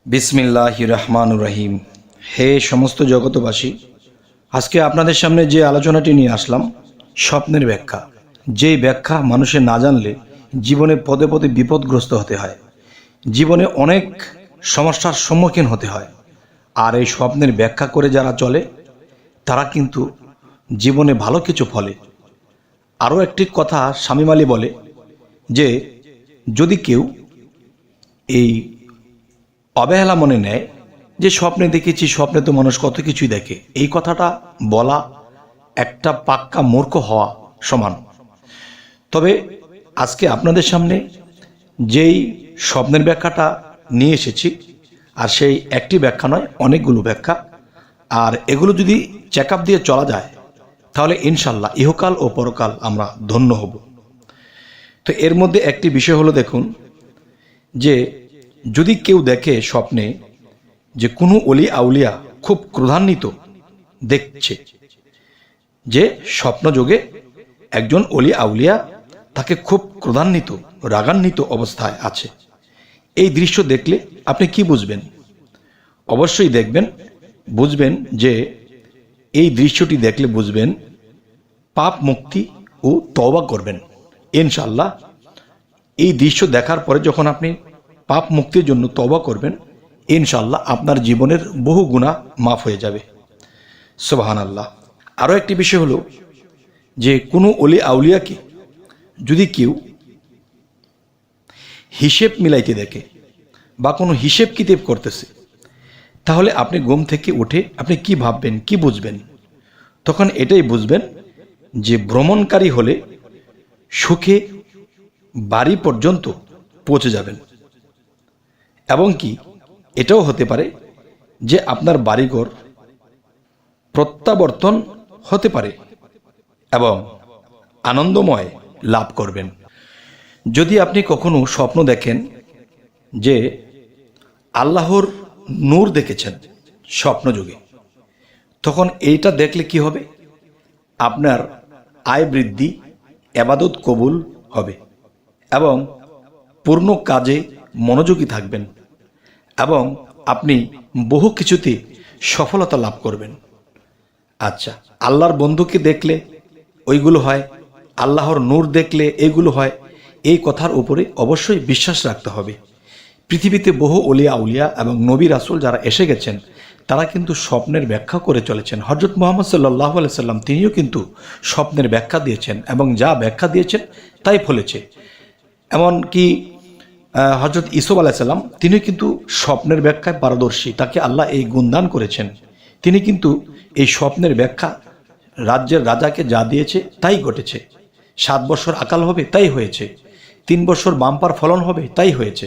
বিসমিল্লাহির রহমানুর রহিম। হে সমস্ত জগতবাসী, আজকে আপনাদের সামনে যে আলোচনাটি নিয়ে আসলাম, স্বপ্নের ব্যাখ্যা। যেই ব্যাখ্যা মানুষের না জানলে জীবনে পদে পদে বিপদগ্রস্ত হতে হয়, জীবনে অনেক সমস্যার সম্মুখীন হতে হয়। আর এই স্বপ্নের ব্যাখ্যা করে যারা চলে তারা কিন্তু জীবনে ভালো কিছু ফলে। আরও একটি কথা শামীম আলী বলে যে যদি কেউ এই অবহেলা মনে নেয় যে স্বপ্নে দেখেছি, স্বপ্নে তো মানুষ কত কিছুই দেখে, এই কথাটা বলা একটা পাক্কা মূর্খ হওয়া সমান। তবে আজকে আপনাদের সামনে যেই স্বপ্নের ব্যাখ্যাটা নিয়ে এসেছি, আর সেই একটি ব্যাখ্যা নয়, অনেকগুলো ব্যাখ্যা। আর এগুলো যদি চেক আপ দিয়ে চলা যায় তাহলে ইনশাল্লাহ ইহকাল ও পরকাল আমরা ধন্য হব। তো এর মধ্যে একটি বিষয় হলো, দেখুন যে যদি কেউ দেখে স্বপ্নে যে কোনো অলি আউলিয়া খুব ক্রোধান্বিত দেখছে, যে স্বপ্নযোগে একজন অলি আউলিয়া তাকে খুব ক্রোধান্বিত রাগান্বিত অবস্থায় আছে, এই দৃশ্য দেখলে আপনি কি বুঝবেন? অবশ্যই বুঝবেন যে এই দৃশ্যটি দেখলে বুঝবেন পাপ মুক্তি ও তওবা করবেন ইনশাআল্লাহ। এই দৃশ্য দেখার পরে যখন আপনি পাপ মুক্তির জন্য তওবা করবেন, ইনশাআল্লাহ আপনার জীবনের বহু গুনাহ মাফ হয়ে যাবে। সুবহানাল্লাহ। আরও একটি বিষয় হলো যে কোনো অলি আউলিয়াকে যদি কেউ হিসেব মিলাইতে দেখে বা কোনো হিসেব কিতাব করতেছে, তাহলে আপনি ঘুম থেকে উঠে আপনি কি ভাববেন, কি বুঝবেন? তখন এটাই বুঝবেন যে ভ্রমণকারী হলে সুখে বাড়ি পর্যন্ত পৌঁছে যাবেন। এবং কি এটাও হতে পারে যে আপনার বাড়িঘর প্রত্যাবর্তন হতে পারে এবং আনন্দময় লাভ করবেন। যদি আপনি কখনো স্বপ্ন দেখেন যে আল্লাহর নূর দেখেছেন স্বপ্নযোগে, তখন এইটা দেখলে কি হবে? আপনার আয় বৃদ্ধি, ইবাদত কবুল হবে এবং পূর্ণ কাজে মনোযোগী থাকবেন এবং আপনি বহু কিছুতে সফলতা লাভ করবেন। আচ্ছা, আল্লাহর বন্ধুকে দেখলে ওইগুলো হয়, আল্লাহর নূর দেখলে এগুলো হয়, এই কথার উপরে অবশ্যই বিশ্বাস রাখতে হবে। পৃথিবীতে বহু ওলিয়া আউলিয়া এবং নবী রাসূল যারা এসে গেছেন, তারা কিন্তু স্বপ্নের ব্যাখ্যা করে চলেছেন। হযরত মুহাম্মদ সাল্লাল্লাহু আলাইহি সাল্লাম তিনিও কিন্তু স্বপ্নের ব্যাখ্যা দিয়েছেন এবং যা ব্যাখ্যা দিয়েছেন তাই ফলেছে। এমনকি হযরত ইউসুফ আলাইহিস সালাম তিনি কিন্তু স্বপ্নের ব্যাখ্যায় পারদর্শী, তাকে আল্লাহ এই গুণদান করেছেন। তিনি কিন্তু এই স্বপ্নের ব্যাখ্যা রাজ্যের রাজাকে যা দিয়েছে তাই ঘটেছে। 7 বছর আকাল হবে, তাই হয়েছে। 3 বছর বাম্পার ফলন হবে, তাই হয়েছে।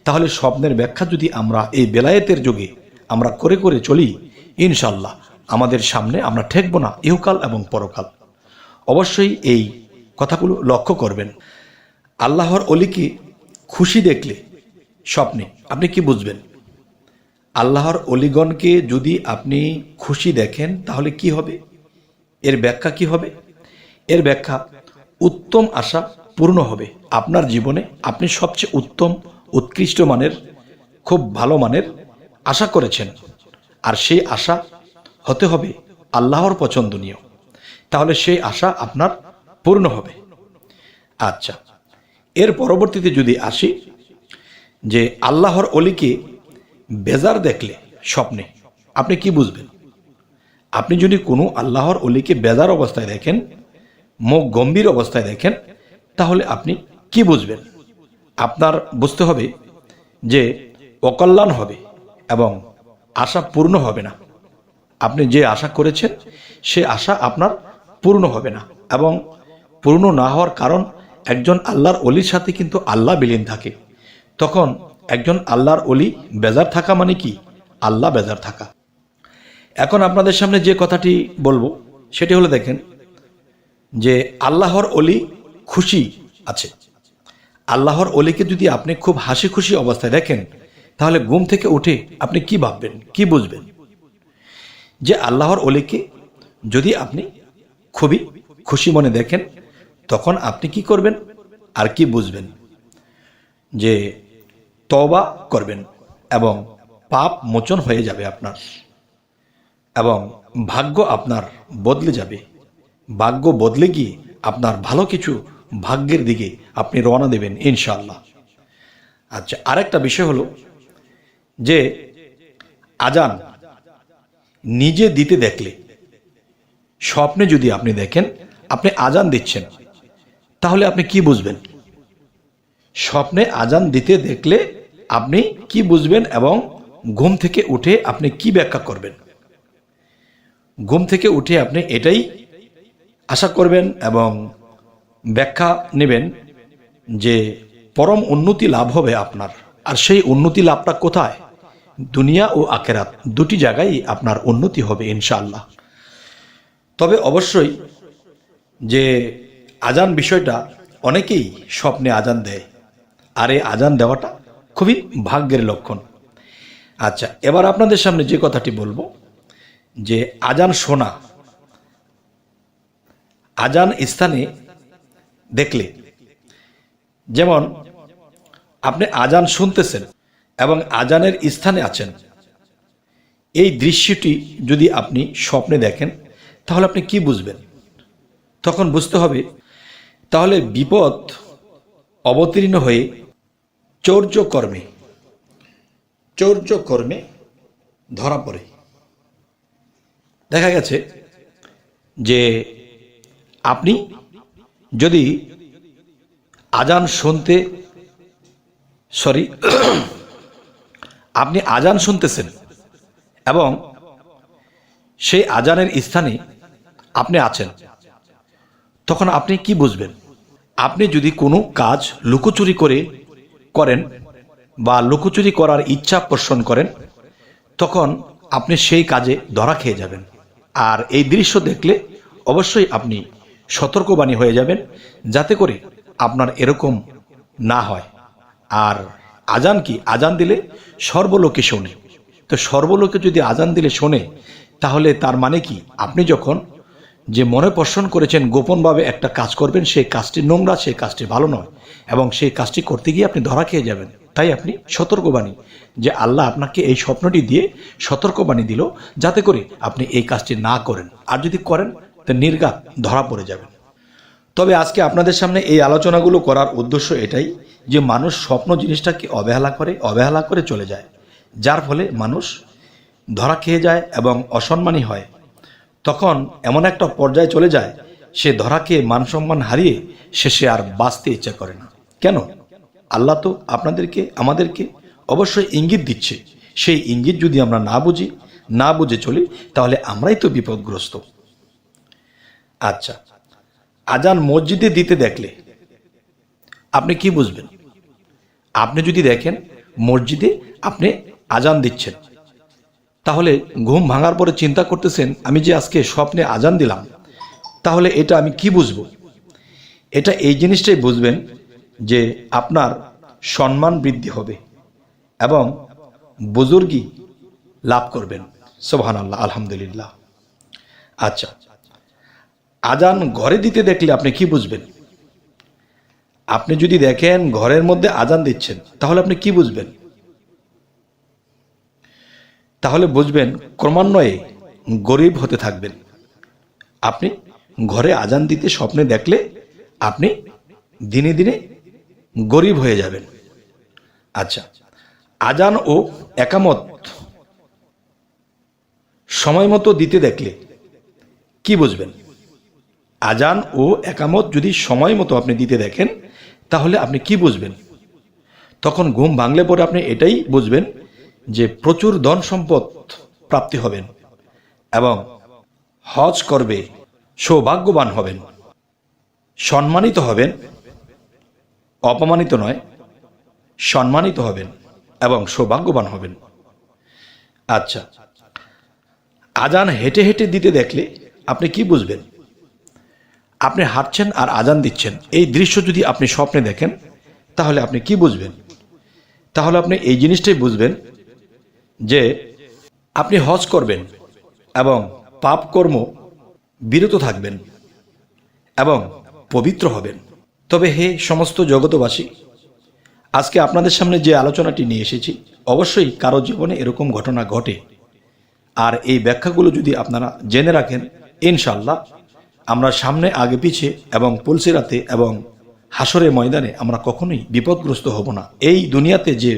তাহলে স্বপ্নের ব্যাখ্যা যদি আমরা এই বেলায়েতের যুগে আমরা করে করে চলি, ইনশাল্লাহ আমাদের সামনে আমরা ঠেকব না ইহকাল এবং পরকাল। অবশ্যই এই কথাগুলো লক্ষ্য করবেন। আল্লাহর অলিকে খুশি দেখলে স্বপ্নে আপনি কি বুঝবেন? আল্লাহর অলিগণকে যদি আপনি খুশি দেখেন তাহলে কি হবে? এর ব্যাখ্যা কি হবে? এর ব্যাখ্যা উত্তম আশা পূর্ণ হবে আপনার জীবনে। আপনি সবচেয়ে উত্তম উৎকৃষ্ট মানের, খুব ভালো মানের আশা করেছেন, আর সেই আশা হতে হবে আল্লাহর পছন্দনীয়, তাহলে সেই আশা আপনার পূর্ণ হবে। আচ্ছা, এর পরবর্তীতে যদি আসি যে আল্লাহর অলিকে বেজার দেখলে স্বপ্নে আপনি কি বুঝবেন? আপনি যদি কোনো আল্লাহর অলিকে বেজার অবস্থায় দেখেন, মুখ গম্ভীর অবস্থায় দেখেন, তাহলে আপনি কি বুঝবেন? আপনার বুঝতে হবে যে অকল্যাণ হবে এবং আশা পূর্ণ হবে না। আপনি যে আশা করেছেন সে আশা আপনার পূর্ণ হবে না, এবং পূর্ণ না হওয়ার কারণ একজন আল্লাহর অলির সাথে কিন্তু আল্লাহ বিলীন থাকে। তখন একজন আল্লাহর অলি বেজার থাকা মানে কি? আল্লাহ বেজার থাকা। এখন আপনাদের সামনে যে কথাটি বলবো সেটি হলো, দেখেন যে আল্লাহর অলি খুশি আছে। আল্লাহর অলিকে যদি আপনি খুব হাসি খুশি অবস্থায় দেখেন, তাহলে ঘুম থেকে উঠে আপনি কি ভাববেন, কি বুঝবেন? যে আল্লাহর অলিকে যদি আপনি খুবই খুশি মনে দেখেন, তখন আপনি কি করবেন আর কি বুঝবেন? যে তওবা করবেন এবং পাপ মোচন হয়ে যাবে আপনার, এবং ভাগ্য আপনার বদলে যাবে। ভাগ্য বদলে গিয়ে আপনার ভালো কিছু ভাগ্যের দিকে আপনি রওনা দেবেন ইনশাআল্লাহ। আচ্ছা, আরেকটা বিষয় হলো যে আজান নিজে দিতে দেখলে, স্বপ্নে যদি আপনি দেখেন আপনি আজান দিচ্ছেন, তাহলে আপনি কি বুঝবেন? স্বপ্নে আজান দিতে দেখলে আপনি কি বুঝবেন এবং ঘুম থেকে উঠে আপনি কি ব্যাখ্যা করবেন? ঘুম থেকে উঠে আপনি এটাই আশা করবেন এবং ব্যাখ্যা নেবেন যে পরম উন্নতি লাভ হবে আপনার। আর সেই উন্নতি লাভটা কোথায়? দুনিয়া ও আখেরাত দুটি জায়গায় আপনার উন্নতি হবে ইনশাআল্লাহ। তবে অবশ্যই যে আজান বিষয়টা, অনেকেই স্বপ্নে আজান দেয়, আর এই আজান দেওয়াটা খুবই ভাগ্যের লক্ষণ। আচ্ছা, এবার আপনাদের সামনে যে কথাটি বলবো যে আজান শোনা, আজান স্থানে দেখলে, যেমন আপনি আজান শুনতেছেন এবং আজানের স্থানে আছেন, এই দৃশ্যটি যদি আপনি স্বপ্নে দেখেন তাহলে আপনি কি বুঝবেন? তখন বুঝতে হবে তাহলে বিপদ অবতীর্ণ হয়ে চৌর্যকর্মে ধরা পড়ে। দেখা গেছে যে আপনি যদি আজান আপনি আজান শুনতেছেন এবং সেই আজানের স্থানে আপনি আছেন, তখন আপনি কি বুঝবেন? আপনি যদি কোনো কাজ লুকোচুরি করেন বা লুকোচুরি করার ইচ্ছা পোষণ করেন, তখন আপনি সেই কাজে ধরা খেয়ে যাবেন। আর এই দৃশ্য দেখলে অবশ্যই আপনি সতর্কবাণী হয়ে যাবেন, যাতে করে আপনার এরকম না হয়। আর আজান কি? আজান দিলে সর্বলোকে শোনে। তো সর্বলোকে যদি আজান দিলে শোনে, তাহলে তার মানে কি? আপনি যখন যে মনে পোষণ করেছেন গোপনভাবে একটা কাজ করবেন, সেই কাজটি নোংরা, সেই কাজটি ভালো নয়, এবং সেই কাজটি করতে গিয়ে আপনি ধরা খেয়ে যাবেন। তাই আপনি সতর্কবাণী, যে আল্লাহ আপনাকে এই স্বপ্নটি দিয়ে সতর্কবাণী দিল, যাতে করে আপনি এই কাজটি না করেন। আর যদি করেন তো নির্ঘাত ধরা পড়ে যাবেন। তবে আজকে আপনাদের সামনে এই আলোচনাগুলো করার উদ্দেশ্য এটাই যে মানুষ স্বপ্ন জিনিসটাকে অবহেলা করে চলে যায়, যার ফলে মানুষ ধরা খেয়ে যায় এবং অসম্মানী হয়। তখন এমন একটা পর্যায়ে চলে যায়, সে ধরা খেয়ে মান সম্মান হারিয়ে শেষে আর বাঁচতে ইচ্ছা করে না। কেন? আল্লাহ তো আমাদেরকে অবশ্যই ইঙ্গিত দিচ্ছে। সেই ইঙ্গিত যদি আমরা না বুঝে চলি, তাহলে আমরাই তো বিপদগ্রস্ত। আচ্ছা, আজান মসজিদে দিতে দেখলে আপনি কি বুঝবেন? আপনি যদি দেখেন মসজিদে আপনি আজান দিচ্ছেন, তাহলে ঘুম ভাঙার পরে চিন্তা করতেছেন, আমি যে আজকে স্বপ্নে আজান দিলাম, তাহলে এটা আমি কি বুঝবো? এটা এই জিনিসটাই বুঝবেন যে আপনার সম্মান বৃদ্ধি হবে এবং বুজুর্গি লাভ করবেন। সুবহানাল্লাহ, আলহামদুলিল্লাহ। আচ্ছা, আজান ঘরে দিতে দেখলে আপনি কি বুঝবেন? আপনি যদি দেখেন ঘরের মধ্যে আজান দিচ্ছেন, তাহলে আপনি কি বুঝবেন? তাহলে বুঝবেন ক্রমান্বয়ে গরিব হতে থাকবেন। আপনি ঘরে আজান দিতে স্বপ্নে দেখলে আপনি দিনে দিনে গরিব হয়ে যাবেন। আচ্ছা, আজান ও একামত সময় মতো দিতে দেখলে কি বুঝবেন? আজান ও একামত যদি সময় মতো আপনি দিতে দেখেন, তাহলে আপনি কি বুঝবেন? তখন ঘুম ভাঙলে পরে আপনি এটাই বুঝবেন যে প্রচুর ধন সম্পদ প্রাপ্তি হবেন এবং হজ করবে, সৌভাগ্যবান হবেন, সম্মানিত হবেন, অপমানিত নয়, সম্মানিত হবেন এবং সৌভাগ্যবান হবেন। আচ্ছা, আজান হেঁটে হেঁটে দিতে দেখলে আপনি কি বুঝবেন? আপনি হাঁটছেন আর আজান দিচ্ছেন, এই দৃশ্য যদি আপনি স্বপ্নে দেখেন, তাহলে আপনি কি বুঝবেন? তাহলে আপনি এই জিনিসটাই বুঝবেন যে আপনি হজ করবেন এবং পাপ কর্ম বিরত থাকবেন এবং পবিত্র হবেন। তবে হে সমস্ত জগতবাসী, আজকে আপনাদের সামনে যে আলোচনাটি নিয়ে এসেছি, অবশ্যই কারো জীবনে এরকম ঘটনা ঘটে, আর এই ব্যাখ্যাগুলো যদি আপনারা জেনে রাখেন, ইনশাল্লাহ আমরা সামনে আগে পিছে এবং পুলসিরাতে এবং হাসরে ময়দানে আমরা কখনোই বিপদগ্রস্ত হব না। এই দুনিয়াতে যে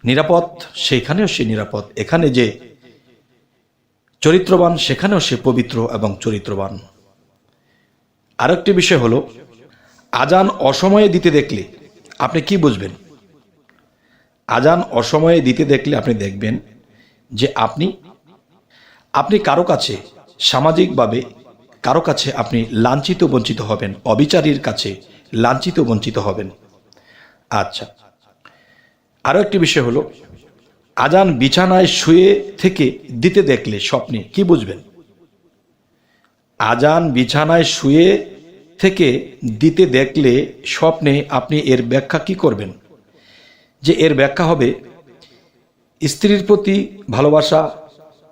নিরাপদ সেখানেও সে নিরাপদ, এখানে যে চরিত্রবান সেখানেও সে পবিত্র এবং চরিত্রবান। আরেকটি বিষয় হলো, আজান অসময়ে দিতে দেখলে আপনি কি বুঝবেন? আজান অসময়ে দিতে দেখলে আপনি দেখবেন যে আপনি কারো কাছে সামাজিকভাবে কারো কাছে আপনি লাঞ্ছিত বঞ্চিত হবেন, অবিচারীর কাছে লাঞ্ছিত বঞ্চিত হবেন। আচ্ছা, আরও একটি বিষয় হলো, আজান বিছানায় শুয়ে থেকে দিতে দেখলে স্বপ্নে কি বুঝবেন? আজান বিছানায় শুয়ে থেকে দিতে দেখলে স্বপ্নে আপনি এর ব্যাখ্যা কি করবেন? যে এর ব্যাখ্যা হবে, স্ত্রীর প্রতি ভালোবাসা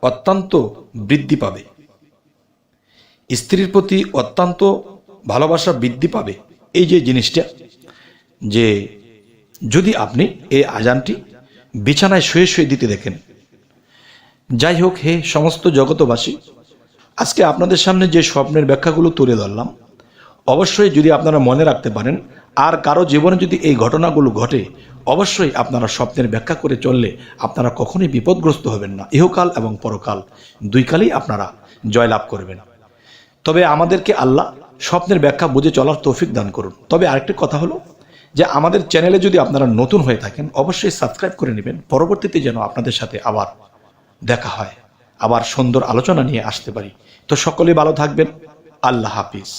অত্যন্ত বৃদ্ধি পাবে। স্ত্রীর প্রতি অত্যন্ত ভালোবাসা বৃদ্ধি পাবে। এই যে জিনিসটা, যে যদি আপনি এই আজানটি বিছানায় শুয়ে শুয়ে দিতে দেখেন। যাই হোক, হে সমস্ত জগতবাসী, আজকে আপনাদের সামনে যে স্বপ্নের ব্যাখ্যাগুলো তুলে ধরলাম, অবশ্যই যদি আপনারা মনে রাখতে পারেন, আর কারো জীবনে যদি এই ঘটনাগুলো ঘটে, অবশ্যই আপনারা স্বপ্নের ব্যাখ্যা করে চললে আপনারা কখনোই বিপদগ্রস্ত হবেন না। ইহকাল এবং পরকাল দুই কালেই আপনারা জয়লাভ করবেন। তবে আমাদেরকে আল্লাহ স্বপ্নের ব্যাখ্যা বুঝে চলার তৌফিক দান করুন। তবে আরেকটি কথা হলো যে আমাদের চ্যানেলে যদি আপনারা নতুন হয়ে থাকেন, অবশ্যই সাবস্ক্রাইব করে নেবেন, পরবর্তীতে যেন আপনাদের সাথে আবার দেখা হয়, আবার সুন্দর আলোচনা নিয়ে আসতে পারি। তো সকলে ভালো থাকবেন। আল্লাহ হাফিজ।